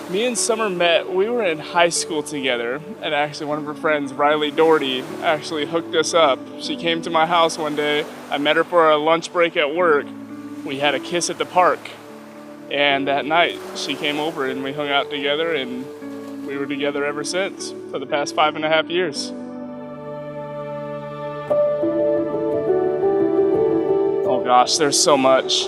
Me and Summer met, we were in high school together, and actually one of her friends, Riley Doherty, actually hooked us up. She came to my house one day. I met her for a lunch break at work. We had a kiss at the park. And that night, she came over and we hung out together, and we were together ever since for the past 5.5 years. Oh gosh, there's so much.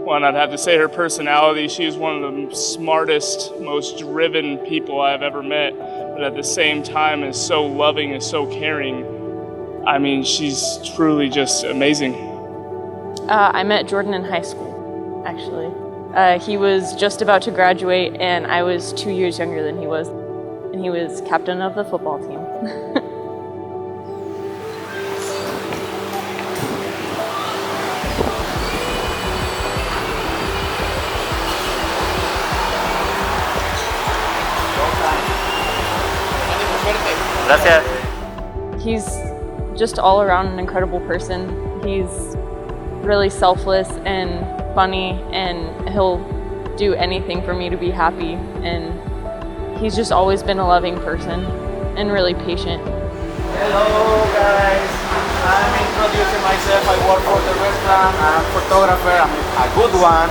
One, I'd have to say her personality. She is one of the smartest, most driven people I've ever met, but at the same time is so loving and so caring. I mean, she's truly just amazing. I met Jordan in high school, actually. He was just about to graduate, and I was 2 years younger than he was. And he was captain of the football team. Gracias. He's just all around an incredible person. He's really selfless and funny, and he'll do anything for me to be happy. And he's just always been a loving person and really patient. Hello guys, I'm introducing myself. I work for the restaurant. I'm a photographer. I'm a good one.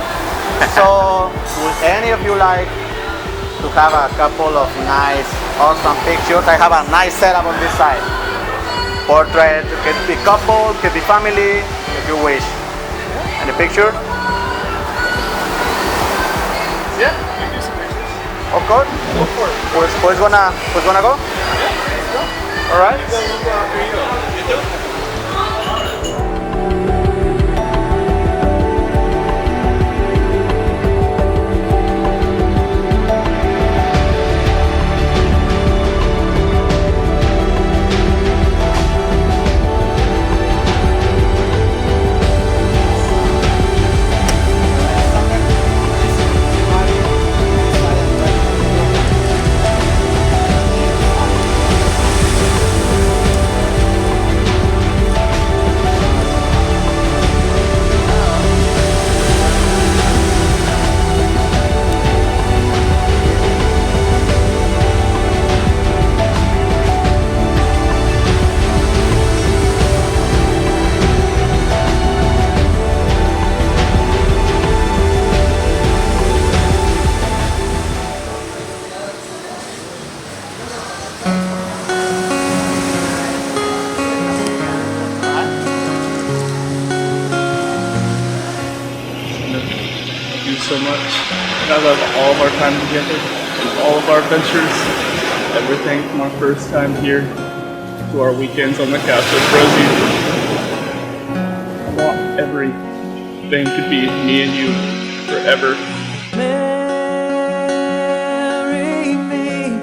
So would any of you like to have a couple of nice, awesome pictures? I have a nice setup on this side. Portrait, can be couple, can be family, if you wish. Any picture? Yeah, we can do some pictures. Of course. Go for it. Who's gonna go? Yeah, let's go. All right. We'll go after you. You do? So much, and I love all of our time together and all of our adventures, everything from our first time here to our weekends on the couch with Rosie. I want everything to be me and you forever. Marry me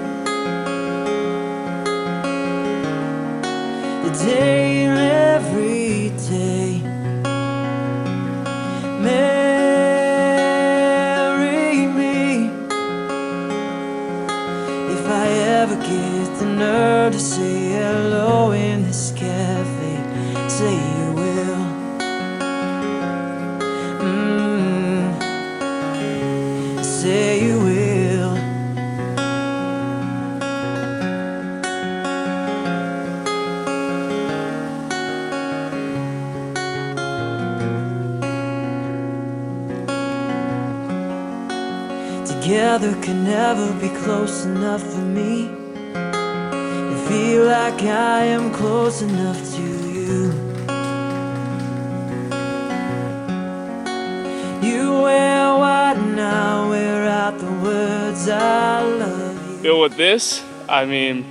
the day and every day. If I ever get the nerve to say hello in this cafe, say you will. Say you will. Together can never be close enough for me. I feel like I am close enough to you. You wear white and I wear out the words I love you. Bill, with this, I mean,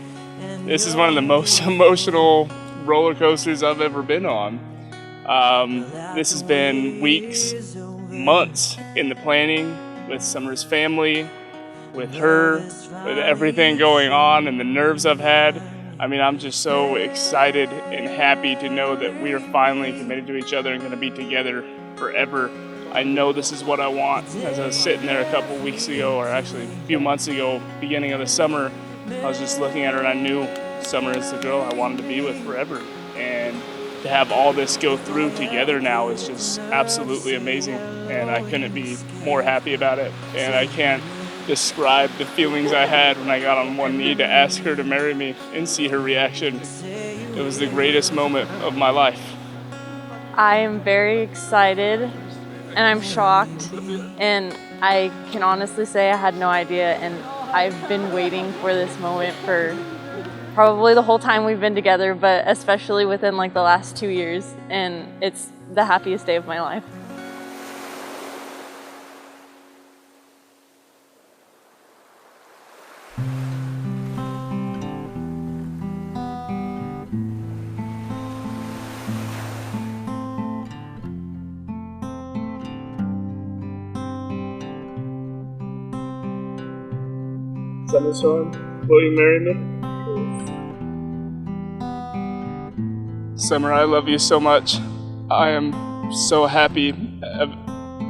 this is one of the most emotional roller coasters I've ever been on. This has been weeks, months in the planning, with Summer's family, with her, with everything going on and the nerves I've had. I mean, I'm just so excited and happy to know that we are finally committed to each other and going to be together forever. I know this is what I want. As I was sitting there a couple weeks ago, or actually a few months ago, beginning of the summer, I was just looking at her and I knew Summer is the girl I wanted to be with forever. And to have all this go through together now is just absolutely amazing, and I couldn't be more happy about it. And I can't describe the feelings I had when I got on one knee to ask her to marry me and see her reaction. It was the greatest moment of my life. I am very excited and I'm shocked, and I can honestly say I had no idea, and I've been waiting for this moment for probably the whole time we've been together, but especially within like the last 2 years, and it's the happiest day of my life. Thunderstorm, will you marry me? Summer, I love you so much. I am so happy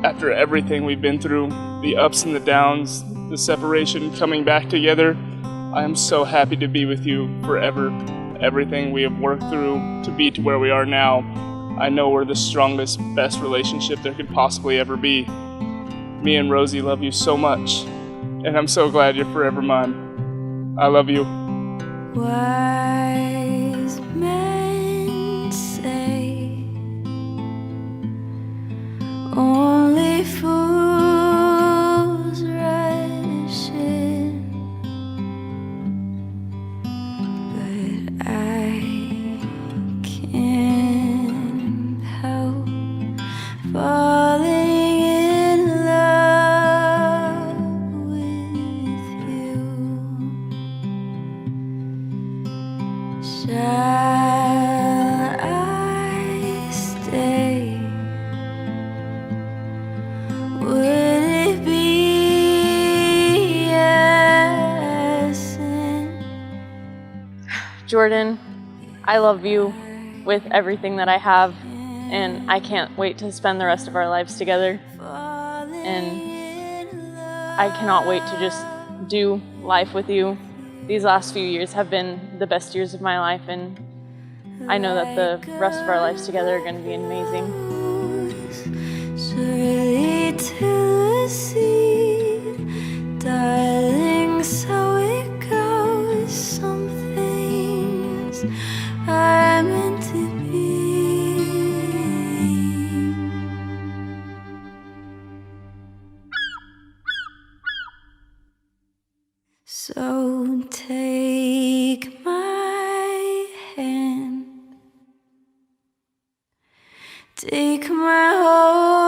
after everything we've been through, the ups and the downs, the separation, coming back together. I am so happy to be with you forever. Everything we have worked through to be to where we are now, I know we're the strongest, best relationship there could possibly ever be. Me and Rosie love you so much, and I'm so glad you're forever mine. I love you. Wise men say only fools rush in, but I can't help falling in love with you. Shall I stay? Would it be a sin? Jordan, I love you with everything that I have, and I can't wait to spend the rest of our lives together. And I cannot wait to just do life with you. These last few years have been the best years of my life, and I know that the rest of our lives together are going to be amazing. Surely to see, darling, so it goes. Some things are meant to be. So take my hand, take my whole